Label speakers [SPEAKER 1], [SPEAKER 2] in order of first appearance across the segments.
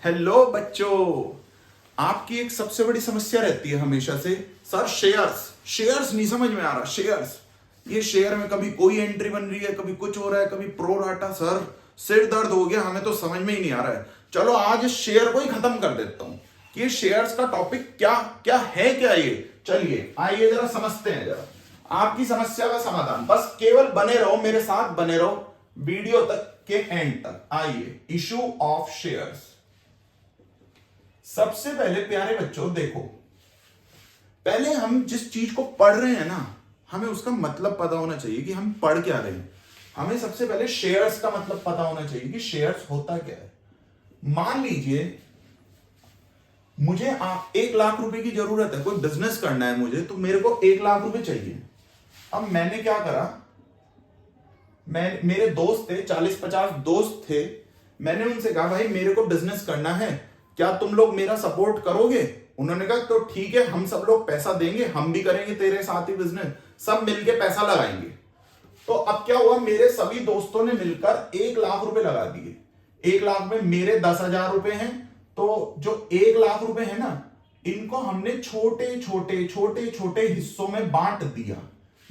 [SPEAKER 1] Hello बच्चों, आपकी एक सबसे बड़ी समस्या रहती है हमेशा से, सर शेयर्स शेयर्स नहीं समझ में आ रहा। शेयर्स, ये शेयर में कभी कोई एंट्री बन रही है, कभी कुछ हो रहा है, कभी प्रो राटा। सर सिर दर्द हो गया, हमें तो समझ में ही नहीं आ रहा है। चलो आज इस शेयर को ही खत्म कर देता हूं कि ये शेयर्स का टॉपिक क्या क्या है, क्या ये। चलिए आइए जरा समझते हैं जरा आपकी समस्या का समाधान। बस केवल बने रहो मेरे साथ, बने रहो वीडियो तक के एंड तक। आइए, इशू ऑफ शेयर्स। सबसे पहले प्यारे बच्चों देखो, पहले हम जिस चीज को पढ़ रहे हैं ना, हमें उसका मतलब पता होना चाहिए कि हम पढ़ क्या रहे हैं। हमें सबसे पहले शेयर्स का मतलब पता होना चाहिए कि शेयर्स होता क्या है। मान लीजिए मुझे 1 लाख रुपए की जरूरत है, कोई बिजनेस करना है मुझे, तो मेरे को 1 लाख रुपए चाहिए। अब मैंने क्या करा, मेरे दोस्त थे, 40-50 दोस्त थे। मैंने उनसे कहा भाई मेरे को बिजनेस करना है, क्या तुम लोग मेरा सपोर्ट करोगे? उन्होंने कहा तो ठीक है, हम सब लोग पैसा देंगे, हम भी करेंगे तेरे साथ ही बिजनेस, सब मिलके पैसा लगाएंगे। तो अब क्या हुआ, मेरे सभी दोस्तों ने मिलकर 1 लाख रुपए लगा दिए। 1 लाख में मेरे 10,000 रुपए हैं, तो जो 1 लाख रुपए है ना, इनको हमने छोटे छोटे छोटे छोटे हिस्सों में बांट दिया,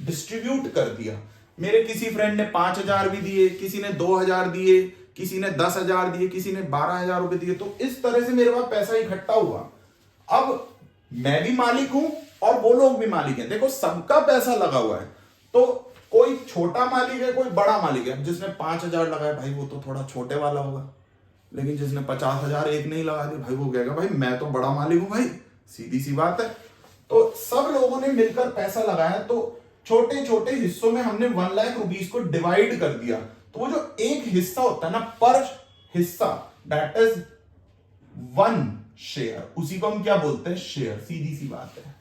[SPEAKER 1] डिस्ट्रीब्यूट कर दिया। मेरे किसी फ्रेंड ने 5,000 भी दिए, किसी ने 2,000 दिए, किसी ने 10,000 दिए, किसी ने 12,000 रुपए दिए। तो इस तरह से मेरे पास पैसा इकट्ठा हुआ। अब मैं भी मालिक हूं और वो लोग भी मालिक हैं। देखो सबका पैसा लगा हुआ है, तो कोई छोटा मालिक है, कोई बड़ा मालिक है। जिसने 5,000 लगाया भाई वो तो थोड़ा छोटे वाला होगा, लेकिन जिसने 50,000 एक नहीं लगा दिया भाई वो कहेगा भाई मैं तो बड़ा मालिक हूं भाई, सीधी सी बात है। तो सब लोगों ने मिलकर पैसा लगाया, तो छोटे छोटे हिस्सों में हमने 1 लाख रुपीस को डिवाइड कर दिया। तो वो जो एक हिस्सा होता है ना, पर हिस्सा, दैट इज 1 शेयर, उसी को हम क्या बोलते हैं, शेयर। सीधी सी बात है।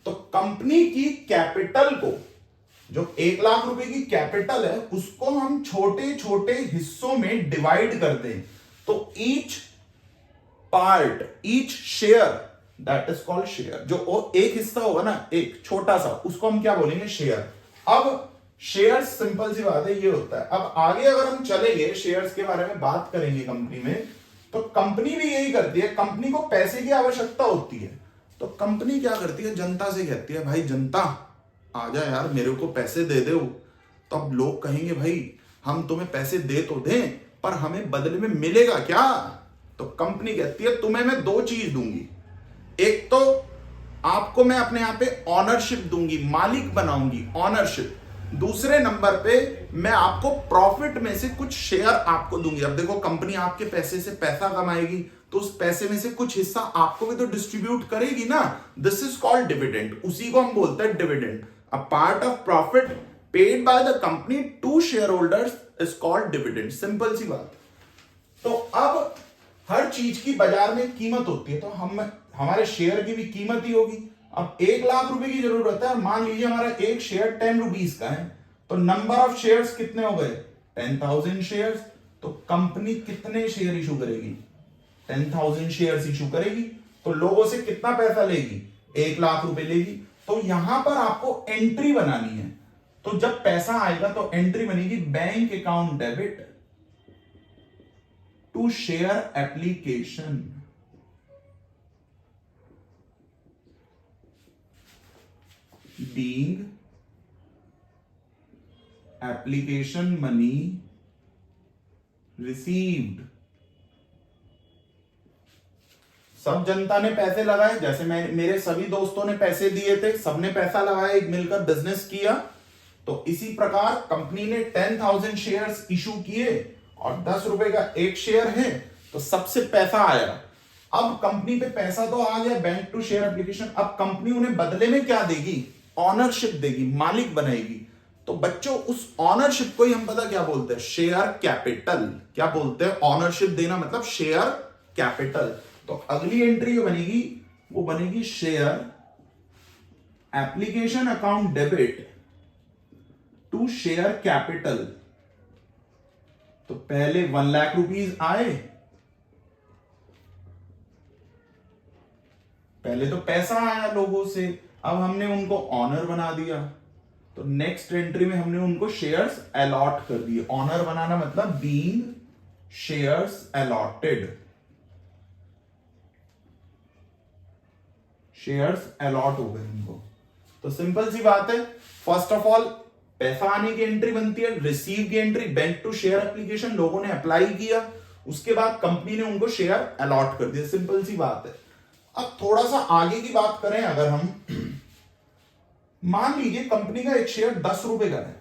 [SPEAKER 1] तो कंपनी की कैपिटल को, जो 1 लाख रुपए की कैपिटल है, उसको हम छोटे छोटे हिस्सों में डिवाइड कर दें, तो each part, each share, that is called share. जो एक हिस्सा होगा ना, एक छोटा सा, उसको हम क्या बोलेंगे, शेयर। अब शेयर सिंपल सी बात है, ये होता है। अब आगे अगर हम चलेंगे, शेयर्स के बारे में बात करेंगे कंपनी में, तो कंपनी भी यही करती है। कंपनी को पैसे की आवश्यकता होती है, तो कंपनी क्या करती है, जनता से कहती है भाई जनता आ जा यार, मेरे को पैसे दे दो। तो अब लोग कहेंगे भाई हम तुम्हें पैसे दे तो दें, पर हमें बदले में मिलेगा क्या? तो कंपनी कहती है तुम्हें मैं 2 चीज दूंगी। एक तो आपको मैं अपने यहां पे ऑनरशिप दूंगी, मालिक बनाऊंगी, ऑनरशिप। दूसरे नंबर पे मैं आपको प्रॉफिट में से कुछ शेयर आपको दूंगी। अब देखो कंपनी आपके पैसे से पैसा कमाएगी, तो उस पैसे में से कुछ हिस्सा आपको भी तो डिस्ट्रीब्यूट करेगी ना। दिस इज कॉल्ड डिविडेंड, उसी को हम बोलते हैं dividend. A part of profit paid by the company to share holders is called dividend. Simple सी बात। तो अब हर चीज की बाजार में कीमत होती है, तो हमारे शेयर की भी कीमत ही होगी। अब 1 लाख रुपए की जरूरत है, मान लीजिए हमारा एक शेयर 10 रुपीज का है, तो नंबर ऑफ शेयर्स कितने हो गए, 10,000 शेयर्स। तो कंपनी कितने शेयर इशू करेगी, 10,000 शेयर्स इशू करेगी। तो लोगों से कितना पैसा लेगी, 1 लाख रुपए लेगी। तो यहां पर आपको एंट्री बनानी है। तो जब पैसा आएगा तो एंट्री बनेगी, bank account debit to share application. being application money received। सब जनता ने पैसे लगाए, जैसे मेरे सभी दोस्तों ने पैसे दिए थे, सबने पैसा लगाया, एक मिलकर बिजनेस किया। तो इसी प्रकार कंपनी ने 10,000 शेयर्स इशू किए और 10 रुपए का एक शेयर है, तो सबसे पैसा आया। अब कंपनी पे पैसा तो आ गया, बैंक टू शेयर एप्लीकेशन। अब कंपनी उन्हें बदले में क्या देगी, ऑनरशिप देगी, मालिक बनाएगी। तो बच्चों उस ऑनरशिप को ही हम पता क्या बोलते हैं, शेयर कैपिटल। क्या बोलते हैं, ऑनरशिप देना मतलब शेयर कैपिटल। तो अगली एंट्री जो बनेगी वो बनेगी share application account debit to share capital. तो पहले 1 लाख रुपीज आए, पहले तो पैसा आया लोगों से, अब हमने उनको ऑनर बना दिया। तो नेक्स्ट एंट्री में हमने उनको शेयर्स अलॉट कर दिए। ऑनर बनाना मतलब being shares allotted. Shares allot हो गए उनको। तो सिंपल सी बात है, फर्स्ट ऑफ ऑल पैसा आने की एंट्री बनती है, रिसीव की entry, bank to share application, लोगों ने अप्लाई किया, उसके बाद कंपनी ने उनको शेयर अलॉट कर दिया, सिंपल सी बात है। अब थोड़ा सा आगे की बात करें, अगर हम मान लीजिए कंपनी का एक शेयर 10 रुपए का है,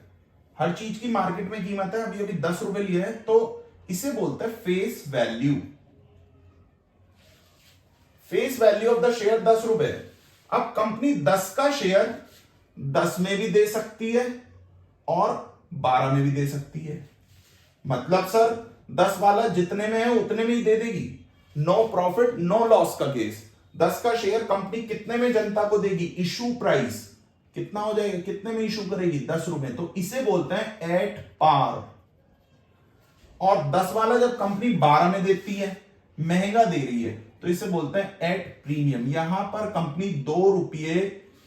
[SPEAKER 1] हर चीज की मार्केट में कीमत है, अभी अभी 10 रुपए लिया है, तो इसे बोलते हैं face value. Face value of the share 10 रुपए। अब कंपनी 10 का शेयर 10 में भी दे सकती है और 12 में भी दे सकती है। मतलब सर 10 वाला जितने में है उतने में ही दे देगी, नो प्रॉफिट नो लॉस का केस। 10 का शेयर कंपनी कितने में जनता को देगी, इशू प्राइस कितना हो जाएगा, कितने में इशू करेगी, 10 रुपए, तो इसे बोलते हैं एट पार। और 10 वाला जब कंपनी 12 में देती है, महंगा दे रही है, तो इसे बोलते हैं एट प्रीमियम। यहां पर कंपनी 2 रुपये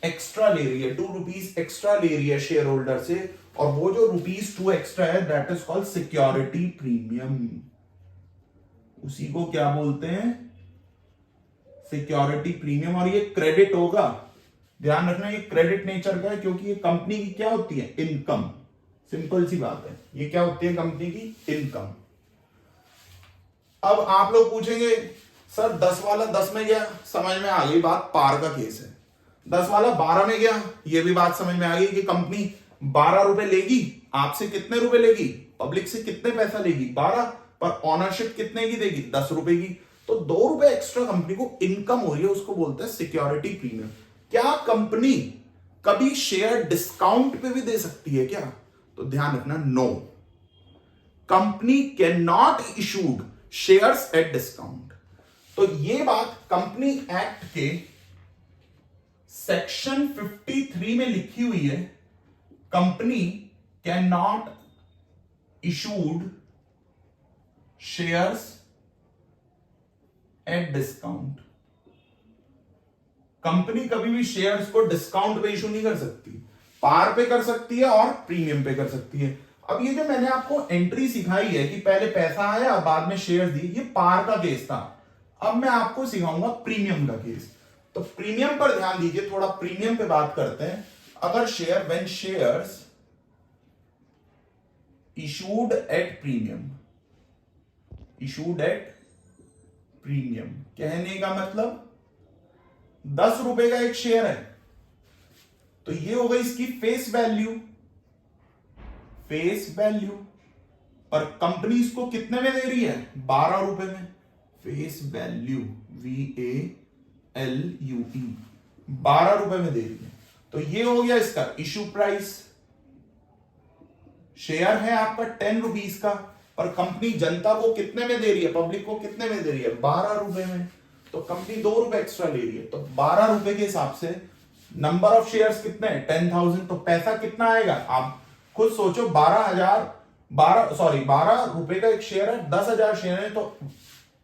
[SPEAKER 1] एक्स्ट्रा ले रही है, 2 रुपीज एक्स्ट्रा ले रही है शेयर होल्डर से, और वो जो ₹2 एक्स्ट्रा है that is called security premium. उसी को क्या बोलते हैं, सिक्योरिटी प्रीमियम। और ये क्रेडिट होगा, ध्यान रखना ये क्रेडिट नेचर का है, क्योंकि ये कंपनी की क्या होती है, इनकम। सिंपल सी बात है, ये क्या होती है, कंपनी की इनकम। अब आप लोग पूछेंगे सर 10 वाला 10 में गया, समझ में आ गई बात, पार का केस है। 10 वाला 12 में गया, ये भी बात समझ में आ गई कि कंपनी 12 रुपए लेगी, आपसे कितने रुपए लेगी, पब्लिक से कितने पैसा लेगी, 12, पर ऑनरशिप कितने की देगी, 10 रुपए की। तो 2 रुपए एक्स्ट्रा कंपनी को इनकम हो रही है, उसको बोलते हैं सिक्योरिटी प्रीमियम। क्या कंपनी कभी शेयर डिस्काउंट पे भी दे सकती है क्या, तो ध्यान रखना no, company can not issued shares at discount. तो ये बात कंपनी एक्ट के सेक्शन 53 में लिखी हुई है, company can not issued shares at discount. Company कभी भी शेयर्स को डिस्काउंट पे इशू नहीं कर सकती, पार पे कर सकती है और प्रीमियम पे कर सकती है। अब ये जो मैंने आपको एंट्री सिखाई है कि पहले पैसा आया बाद में शेयर्स दी, ये पार का केस था। अब मैं आपको सिखाऊंगा प्रीमियम का केस। तो प्रीमियम पर ध्यान दीजिए, थोड़ा प्रीमियम पे बात करते हैं। अगर share, when shares issued at premium, issued at premium कहने का मतलब 10 रुपए का एक शेयर है, तो ये हो गई इसकी फेस वैल्यू, फेस वैल्यू, और कंपनी इसको कितने में दे रही है, 12 रुपए में, फेस वैल्यू VALUE 12 रुपए में दे रही है। तो ये हो गया इसका इशू प्राइस। शेयर है आपका 10 रुपीज का, पर कंपनी जनता को कितने में दे रही है, पब्लिक को कितने में दे रही है, 12 रुपए में, तो कंपनी 2 रुपए एक्स्ट्रा ले रही है। तो 12 रुपए के हिसाब से नंबर ऑफ शेयर्स कितने हैं, 10,000, तो पैसा कितना आएगा आप खुद सोचो, 12 रुपए का एक शेयर है, 10,000 शेयर है, तो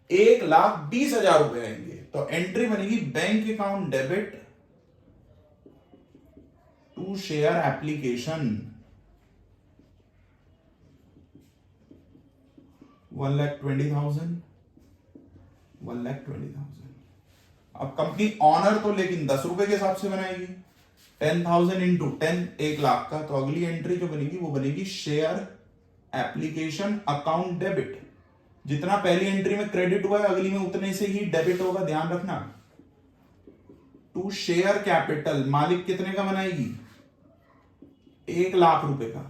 [SPEAKER 1] 1,20,000 रुपए आएंगे। तो एंट्री बनेगी bank account debit to share application 1,20,000, 1,20,000। अब कंपनी ऑनर तो लेकिन 10 रुपए के हिसाब से बनाएगी, 10,000 इंटू 10, 1,00,000 का। तो अगली एंट्री जो बनेगी वो बनेगी शेयर एप्लीकेशन अकाउंट डेबिट। जितना पहली एंट्री में क्रेडिट हुआ है अगली में उतने से ही डेबिट होगा, ध्यान रखना। टू शेयर कैपिटल, मालिक कितने का बनाएगी, 1,00,000 रुपए का।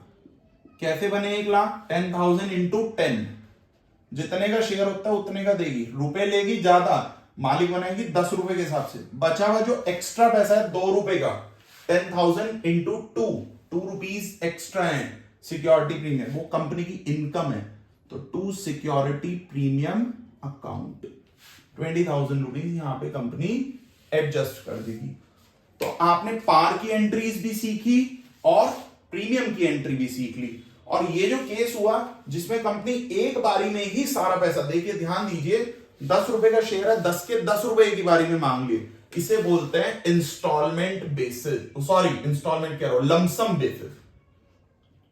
[SPEAKER 1] कैसे बने 1,00,000, 10,000 इंटू 10, जितने का शेयर होता है उतने का देगी, रुपए लेगी ज्यादा, मालिक बनाएगी 10 रुपए के हिसाब से। बचा हुआ जो एक्स्ट्रा पैसा है 2 रुपए का, 10,000 इंटू 2 रुपीज एक्स्ट्रा है सिक्योरिटी प्रीमियम, वो कंपनी की इनकम है। तो to security premium account 20,000 rupees यहां पे कंपनी एडजस्ट कर देगी। तो आपने पार की एंट्रीज भी सीखी और प्रीमियम की एंट्री भी सीख ली। और ये जो केस हुआ जिसमें कंपनी एक बारी में ही सारा पैसा, देखिए ध्यान दीजिए, 10 रुपए का शेयर है, 10 के 10 रुपए की बारी में मांग लिए, इसे बोलते हैं इंस्टॉलमेंट बेसिस, सॉरी इंस्टॉलमेंट कह रहा हूं, लमसम बेसिस।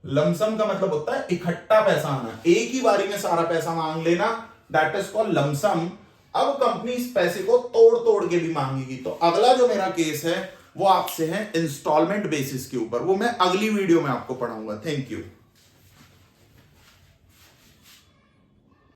[SPEAKER 1] लमसम का मतलब होता है इकट्ठा पैसा आना, एक ही बारी में सारा पैसा मांग लेना, दैट इज कॉल्ड लमसम। अब कंपनी इस पैसे को तोड़ तोड़ के भी मांगेगी। तो अगला जो मेरा केस है वो आपसे है इंस्टॉलमेंट बेसिस के ऊपर, वो मैं अगली वीडियो में आपको पढ़ाऊंगा। Thank you.